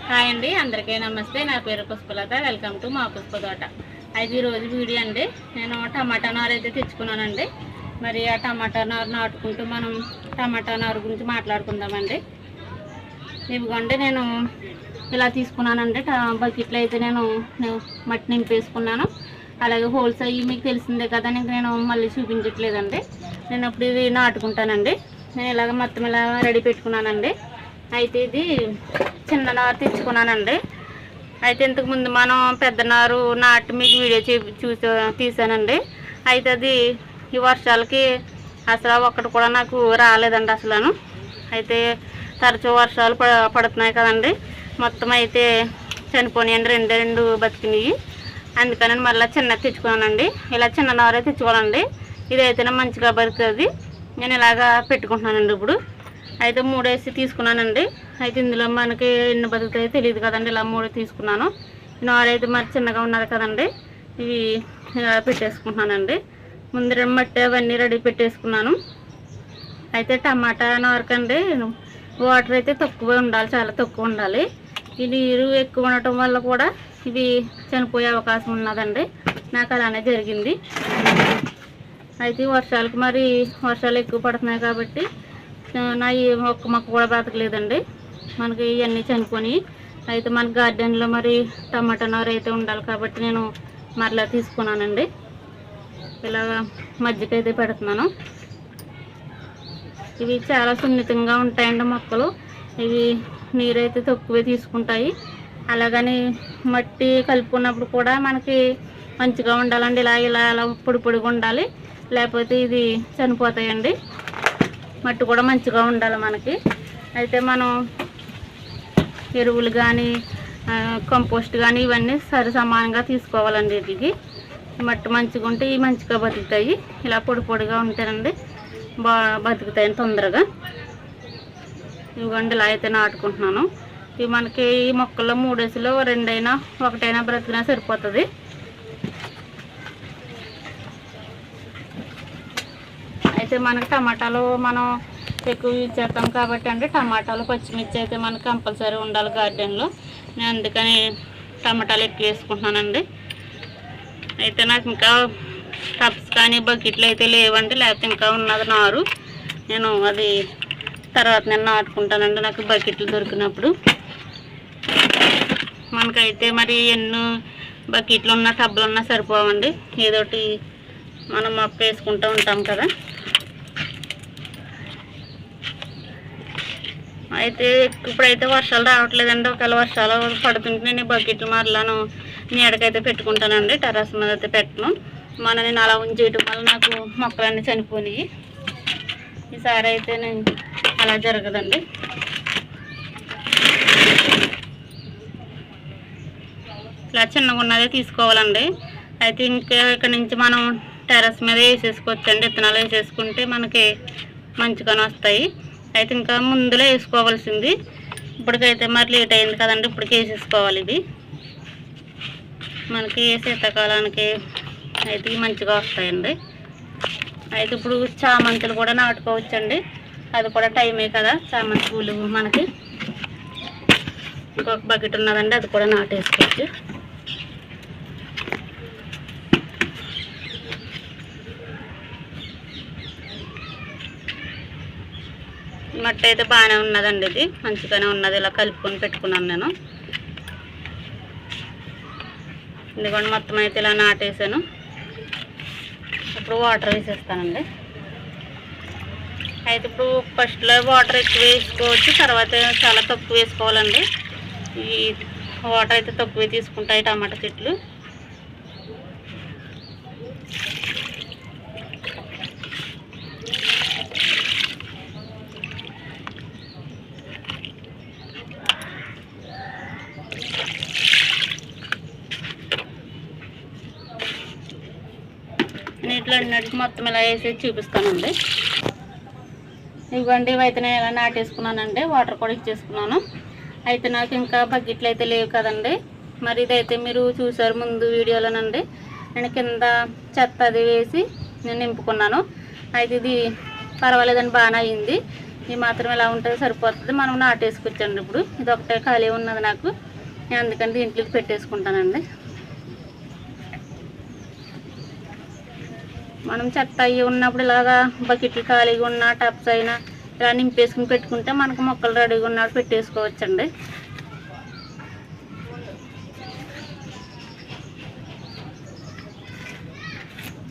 Hi అండి, అందరికీ నమస్తే. నా పేరు పుష్పలత. వెల్కమ్ టు మా పుష్ప తోట. అయితే ఈరోజు వీడియో అండి, నేను టమాటా నారు అయితే తెచ్చుకున్నానండి. మరి ఆ టమాటా నారు నాటుకుంటూ మనం టమాటా నారు గురించి మాట్లాడుకుందామండి. ఇదిగోండి, నేను ఇలా తీసుకున్నానండి. బకెట్లో అయితే నేను మట్టి నింపేసుకున్నాను. అలాగే హోల్స్ అయ్యి మీకు తెలిసిందే కదా, నేను మళ్ళీ చూపించట్లేదండి. నేను ఇప్పుడు ఇది నాటుకుంటానండి. నేను ఇలాగ మొత్తం ఇలా రెడీ పెట్టుకున్నానండి. అయితే ఇది చిన్న నారు తెచ్చుకున్నానండి. అయితే ఇంతకుముందు మనం పెద్ద నారు నాటి మీకు వీడియో తీసానండి. అయితే అది ఈ వర్షాలకి అసలు ఒక్కటి కూడా నాకు రాలేదండి అసలు. అయితే తరచూ వర్షాలు పడుతున్నాయి కదండి, మొత్తం అయితే చనిపోయినాయండి. రెండు బతికినాయి. అందుకని మళ్ళీ చిన్నది తెచ్చుకున్నానండి. ఇలా చిన్న నారే తెచ్చుకోవాలండి. ఇదైతేనే మంచిగా బతుకుతుంది. నేను ఇలాగా పెట్టుకుంటున్నానండి. ఇప్పుడు అయితే 3 వేసి తీసుకున్నానండి. అయితే ఇందులో మనకి ఎన్ని బతుకుతాయో తెలియదు కదండి, ఇలా 3 తీసుకున్నాను. నారు అయితే మరి చిన్నగా ఉన్నది కదండి, ఇవి ఇలా పెట్టేసుకుంటున్నానండి. ముందు మట్టి అవన్నీ రెడీ పెట్టేసుకున్నాను. అయితే టమాటా నారుకండి వాటర్ అయితే తక్కువ ఉండాలి, చాలా తక్కువ ఉండాలి. ఈ నీరు ఎక్కువ ఉండటం వల్ల కూడా ఇవి చనిపోయే అవకాశం ఉన్నదండి. నాకు అలానే జరిగింది. అయితే వర్షాలు ఎక్కువ పడుతున్నాయి కాబట్టి నా ఒక్క మొక్క కూడా బ్రతకలేదండి. మనకి ఇవన్నీ చనిపోయి. అయితే మన గార్డెన్లో మరి టమాటా నారు అయితే ఉండాలి కాబట్టి నేను మరలా తీసుకున్నానండి. ఇలాగా మజ్జిగైతే పెడుతున్నాను. ఇవి చాలా సున్నితంగా ఉంటాయండి మొక్కలు. ఇవి నీరైతే తక్కువే తీసుకుంటాయి. అలాగని మట్టి కలుపుకున్నప్పుడు కూడా మనకి మంచిగా ఉండాలండి. ఇలా పొడి పొడిగా ఉండాలి, లేకపోతే ఇది చనిపోతాయండి. మట్టి కూడా మంచిగా ఉండాలి మనకి. అయితే మనం ఎరువులు కానీ కంపోస్ట్ కానీ ఇవన్నీ సమానంగా తీసుకోవాలండి. వీటికి మట్టి మంచిగా ఉంటే ఇవి మంచిగా బతుకుతాయి. ఇలా పొడి పొడిగా ఉంటేనండి బతుకుతాయి తొందరగా. ఇవ్వండి, ఇలా అయితే నాటుకుంటున్నాను. ఇవి మనకి ఈ మొక్కల్లో 3 వేసులో 2 అయినా 1 అయినా బ్రతికినా సరిపోతుంది. అయితే మనకి టమాటాలు మనం ఎక్కువ యూజ్ చేస్తాం కాబట్టి అండి, టమాటాలు పచ్చిమిర్చి అయితే మనకు కంపల్సరీ ఉండాలి గార్డెన్లో. నేను అందుకని టమాటాలు ఎక్కువ వేసుకుంటున్నానండి. అయితే నాకు ఇంకా టబ్స్ కానీ బకెట్లు అయితే లేవండి, లేకపోతే ఇంకా ఉన్నది నారు. నేను అది తర్వాత నేను నాటుకుంటానండి, నాకు బకెట్లు దొరికినప్పుడు. మనకైతే మరి ఎన్నో బకెట్లు ఉన్నా టబ్బులు ఉన్నా సరిపోవండి. ఏదోటి మనం మొక్క వేసుకుంటూ ఉంటాం కదా. అయితే ఇప్పుడైతే వర్షాలు రావట్లేదండి. ఒకవేళ వర్షాలు పడుతుంటే నేను బకెట్లు మరలాను నీడకైతే పెట్టుకుంటానండి. టెర్రస్ మీద అయితే పెట్టను. నేను అలా ఉంచేయటం వల్ల నాకు మొక్కలన్నీ చనిపోయినాయి. ఈసారి అయితే నేను అలా జరగదండి. ఇలా చిన్నగా ఉన్నదే తీసుకోవాలండి. అయితే ఇంకా ఇక్కడ నుంచి మనం టెర్రస్ మీద వేసేసుకోవచ్చండి. విత్తనాలు వేసేసుకుంటే మనకి మంచిగానే వస్తాయి. అయితే ఇంకా ముందులో వేసుకోవాల్సింది. ఇప్పటికైతే మరి లేట్ అయింది కదండి, ఇప్పటికి వేసేసుకోవాలి. ఇది మనకి శీతాకాలానికి అయితే మంచిగా వస్తాయండి. అయితే ఇప్పుడు చామంతులు కూడా నాటుకోవచ్చండి. అది కూడా టైమే కదా, చామంతి పూలు మనకి. ఇంకొక బకెట్ ఉన్నదండి, అది కూడా నాటేసుకోవచ్చు. మట్టి అయితే బాగానే ఉన్నదండి, ఇది మంచిగానే ఉన్నది. ఇలా కలుపుకొని పెట్టుకున్నాను నేను. ఎందుకంటే మొత్తం అయితే ఇలా నాటేసాను. ఇప్పుడు వాటర్ వేసేస్తానండి. అయితే ఇప్పుడు ఫస్ట్లో వాటర్ ఎక్కువ వేసుకోవచ్చు, తర్వాత చాలా తక్కువ వేసుకోవాలండి. ఈ వాటర్ అయితే తక్కువే తీసుకుంటాయి టమాటా చెట్లు. నీటిలో అన్నిటికి మొత్తం ఇలా వేసి చూపిస్తానండి. ఇవ్వండి, ఇవైతే నేను ఇలా నాటేసుకున్నానండి. వాటర్ కూడా ఇచ్చేసుకున్నాను. అయితే నాకు ఇంకా బకెట్లు అయితే లేవు కదండి. మరి ఇదైతే మీరు చూసారు ముందు వీడియోలోనండి. నేను కింద చెత్త అది వేసి నేను నింపుకున్నాను. అయితే ఇది పర్వాలేదని బాగానే అయింది. ఈ మాత్రం ఇలా ఉంటే సరిపోతుంది. మనం నాటేసుకొచ్చండి. ఇప్పుడు ఇది ఒకటే ఖాళీ ఉన్నది నాకు, నేను అందుకని దీంట్లోకి పెట్టేసుకుంటానండి. మనం చెత్త అయ్యి ఉన్నప్పుడు ఇలాగా బకెట్లు ఖాళీగా ఉన్న టబ్స్ అయినా ఇలా నింపేసుకుని పెట్టుకుంటే మనకు మొక్కలు రెడీగా ఉన్నప్పుడు పెట్టేసుకోవచ్చండి.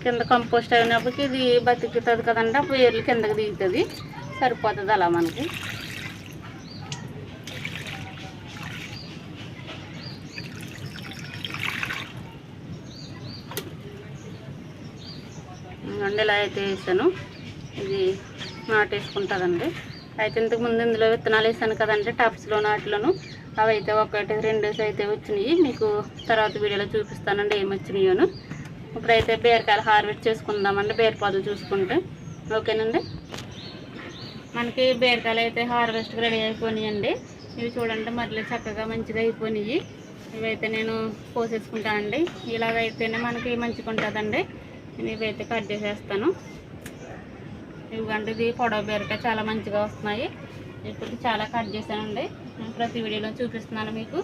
కింద కంపోస్ట్ అయినప్పటికి ఇది బతుకుతుంది కదండి, అప్పుడు వేర్లు కిందకి దిగుతుంది, సరిపోతుంది అలా మనకి. ఇలా అయితే వేసాను, ఇది నాటేసుకుంటుందండి. అయితే ఇంతకుముందు ఇందులో విత్తనాలు వేసాను కదండి టబ్స్లో నాటిలోను, అవి అయితే 1, 2 అయితే వచ్చినాయి. మీకు తర్వాత వీడియోలో చూపిస్తానండి ఏమి వచ్చినాయోను. ఇప్పుడైతే బీరకాయలు హార్వెస్ట్ చేసుకుందామండి, బీరపాదులు చూసుకుంటే. ఓకేనండి, మనకి బీరకాయలు అయితే హార్వెస్ట్కి రెడీ అయిపోయినాయండి. ఇవి చూడండి మళ్ళీ చక్కగా మంచిగా అయిపోయినాయి. ఇవైతే నేను కోసేసుకుంటానండి. ఇలాగైతేనే మనకి మంచిగా ఉంటుందండి. నేను ఇవైతే కట్ చేసేస్తాను. ఇవ్వండి, ఇది పొడవు బీరకాయ చాలా మంచిగా వస్తున్నాయి. ఇప్పుడు చాలా కట్ చేశానండి, ప్రతి వీడియోలో చూపిస్తున్నాను మీకు.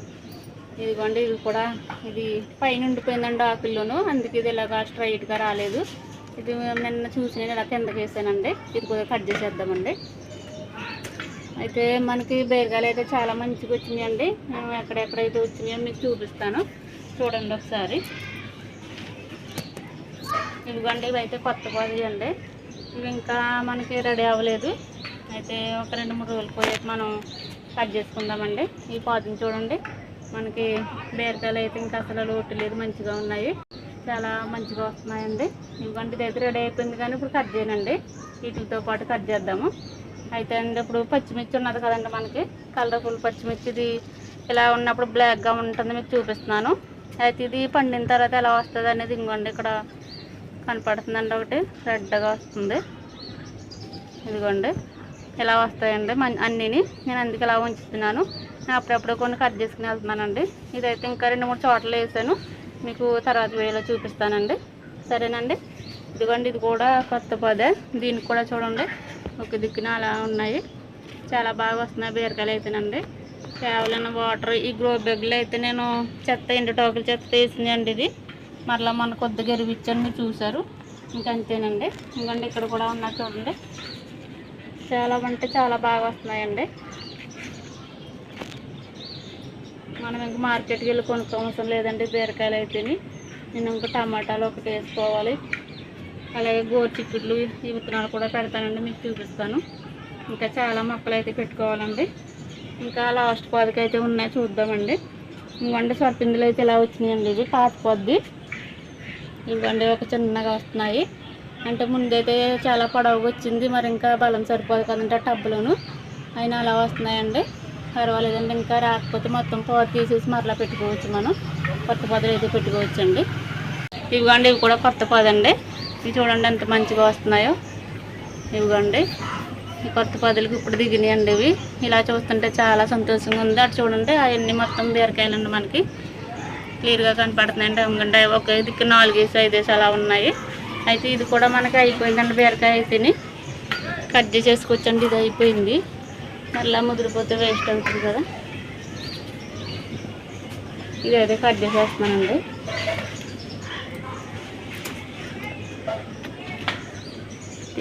ఇదిగోండి, ఇది కూడా ఇది పైన ఉండిపోయిందండి ఆకుల్లోనూ, అందుకే ఇది ఇలాగా స్ట్రైట్గా రాలేదు. ఇది నిన్న చూసి నేను ఇలా కిందకి వేసానండి. ఇది కూడా కట్ చేసేద్దామండి. అయితే మనకి బీరకాయలు అయితే చాలా మంచిగా వచ్చినాయండి. మేము ఎక్కడెక్కడైతే వచ్చినాయో మీకు చూపిస్తాను, చూడండి ఒకసారి. ఇదిగోండి, ఇవి అయితే కొత్త పాదులు అండి. ఇవి ఇంకా మనకి రెడీ అవ్వలేదు. అయితే ఒక 2-3 రోజులు పోయాక మనం కట్ చేసుకుందామండి. ఈ పాదుని చూడండి, మనకి బీరకాయలు అయితే ఇంకా అసలు లోటు లేదు, మంచిగా ఉన్నాయి, చాలా మంచిగా వస్తున్నాయండి. ఇవ్వండి, ఇది అయితే రెడీ అయిపోయింది, కానీ ఇప్పుడు కట్ చేయనండి, వీటితో పాటు కట్ చేద్దాము. అయితే అండి ఇప్పుడు పచ్చిమిర్చి ఉన్నది కదండి మనకి, కలర్ఫుల్ పచ్చిమిర్చి. ఇది ఇలా ఉన్నప్పుడు బ్లాక్గా ఉంటుంది, మీకు చూపిస్తున్నాను. అయితే ఇది పండిన తర్వాత ఎలా వస్తుంది అనేది ఇంకోండి ఇక్కడ కనపడుతుందండి, ఒకటి రెడ్గా వస్తుంది. ఇదిగోండి ఇలా వస్తాయండి అన్నీని. నేను అందుకే ఇలా ఉంచుతున్నాను. నేను అప్పుడప్పుడు కొన్ని కట్ చేసుకుని వెళ్తున్నానండి. ఇదైతే ఇంకా 2-3 చోట్ల వేసాను, మీకు తర్వాత వీడియోలో చూపిస్తానండి. సరేనండి, ఇదిగోండి, ఇది కూడా కొత్త పొదే. దీనికి కూడా చూడండి ఒక దిక్కున అలా ఉన్నాయి, చాలా బాగా వస్తున్నాయి బీరకాయలు అయితేనండి. కేవలం వాటర్ ఈ గ్రో బ్యాగ్లో అయితే నేను చెత్త ఎండుటాకులు చెత్త వేసిందండి. ఇది మరలా మన కొద్దిగా ఎరువిచ్చాను, మీరు చూసారు, ఇంకంతేనండి. ఇంకండి ఇక్కడ కూడా ఉన్నాయి చూడండి, చాలా అంటే చాలా బాగా వస్తున్నాయండి. మనం ఇంక మార్కెట్కి వెళ్ళి కొనుక్కోవసరం లేదండి బీరకాయలు అయితేని. నేను ఇంకా టమాటాలు ఒకటి వేసుకోవాలి, అలాగే గోరుచిక్కుళ్ళు ఈ విత్తనాలు కూడా పెడతానండి, మీకు చూపిస్తాను. ఇంకా చాలా మొక్కలు అయితే పెట్టుకోవాలండి. ఇంకా లాస్ట్ పొదకి అయితే ఉన్నాయి, చూద్దామండి. ఇంకండి సొరపిందులు అయితే ఇలా వచ్చినాయండి. ఇది పాత పొద్ది. ఇవ్వండి ఒక చిన్నగా వస్తున్నాయి, అంటే ముందైతే చాలా పొడవుగా వచ్చింది, మరి ఇంకా బలం సరిపోదు కదంటే టబ్బులోను, అయినా అలా వస్తున్నాయండి. పర్వాలేదండి, ఇంకా రాకపోతే మొత్తం పొద తీసేసి మరలా పెట్టుకోవచ్చు, మనం కొత్త పొదలు అయితే పెట్టుకోవచ్చండి. ఇవ్వండి, ఇవి కూడా కొత్త పొద అండి. ఇవి చూడండి ఎంత మంచిగా వస్తున్నాయో. ఇవ్వండి, ఈ కొత్త పొదలకి ఇప్పుడు దిగినాయండి. ఇవి ఇలా చూస్తుంటే చాలా సంతోషంగా ఉంది. అటు చూడండి, అవన్నీ మొత్తం బీరకాయలండి మనకి క్లియర్గా కనపడుతున్నాయండి. ఎందుకంటే ఒక దిక్కు 4-5 అలా ఉన్నాయి. అయితే ఇది కూడా మనకి అయిపోయిందండి బీరకాయ అయితేని, కట్ చేసేసుకోవచ్చండి. ఇది అయిపోయింది, మళ్ళీ ముదిరిపోతే వేస్ట్ అవుతుంది కదా. ఇదైతే కట్ చేసేస్తున్నానండి.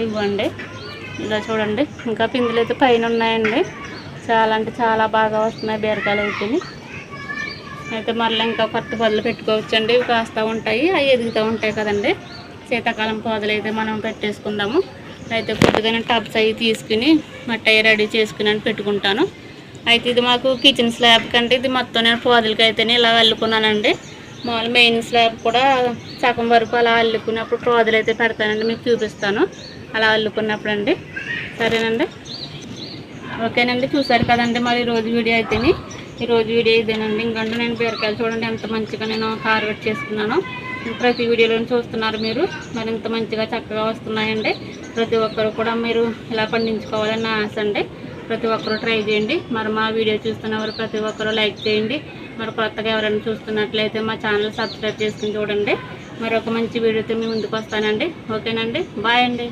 ఇవ్వండి, ఇలా చూడండి, ఇంకా పిందులు అయితే పైన ఉన్నాయండి. చాలా అంటే చాలా బాగా వస్తున్నాయి బీరకాయలు అయితేని. అయితే మళ్ళీ ఇంకా కొత్త పొదలు పెట్టుకోవచ్చండి. ఇవి కాస్తూ ఉంటాయి, అవి ఎదుగుతూ ఉంటాయి కదండి. శీతాకాలం పొదలు అయితే మనం పెట్టేసుకుందాము. అయితే కొద్దిగా టబ్స్ అవి తీసుకుని మట్టి అవి రెడీ చేసుకుని అని పెట్టుకుంటాను. అయితే ఇది మాకు కిచెన్ స్లాబ్ కంటే ఇది మొత్తం నేను పొదలకి అయితేనే ఇలా అల్లుకున్నానండి. మామూలు మెయిన్ స్లాబ్ కూడా సగం వరకు అలా అల్లుకున్నప్పుడు పొదలు అయితే పెడతానండి, మీకు చూపిస్తాను అలా అల్లుకున్నప్పుడు అండి. సరేనండి, ఓకేనండి. చూసారు కదండి మరి ఈరోజు వీడియో అయితేని. ఈరోజు వీడియో ఇదేనండి. ఇంకంటే నేను బీరకాయలు చూడండి ఎంత మంచిగా నేను హార్వెస్ట్ చేసుకున్నాను. ప్రతి వీడియోలో చూస్తున్నారు మీరు, మరి ఇంత మంచిగా చక్కగా వస్తున్నాయండి. ప్రతి ఒక్కరు కూడా మీరు ఇలా పండించుకోవాలని నా ఆశ అండి. ప్రతి ఒక్కరు ట్రై చేయండి. మరి మా వీడియో చూస్తున్నవారు ప్రతి ఒక్కరు లైక్ చేయండి. మరి కొత్తగా ఎవరైనా చూస్తున్నట్లయితే మా ఛానల్ సబ్స్క్రైబ్ చేసుకుని చూడండి. మరి ఒక మంచి వీడియోతో మీ ముందుకు వస్తానండి. ఓకేనండి, బాయ్ అండి.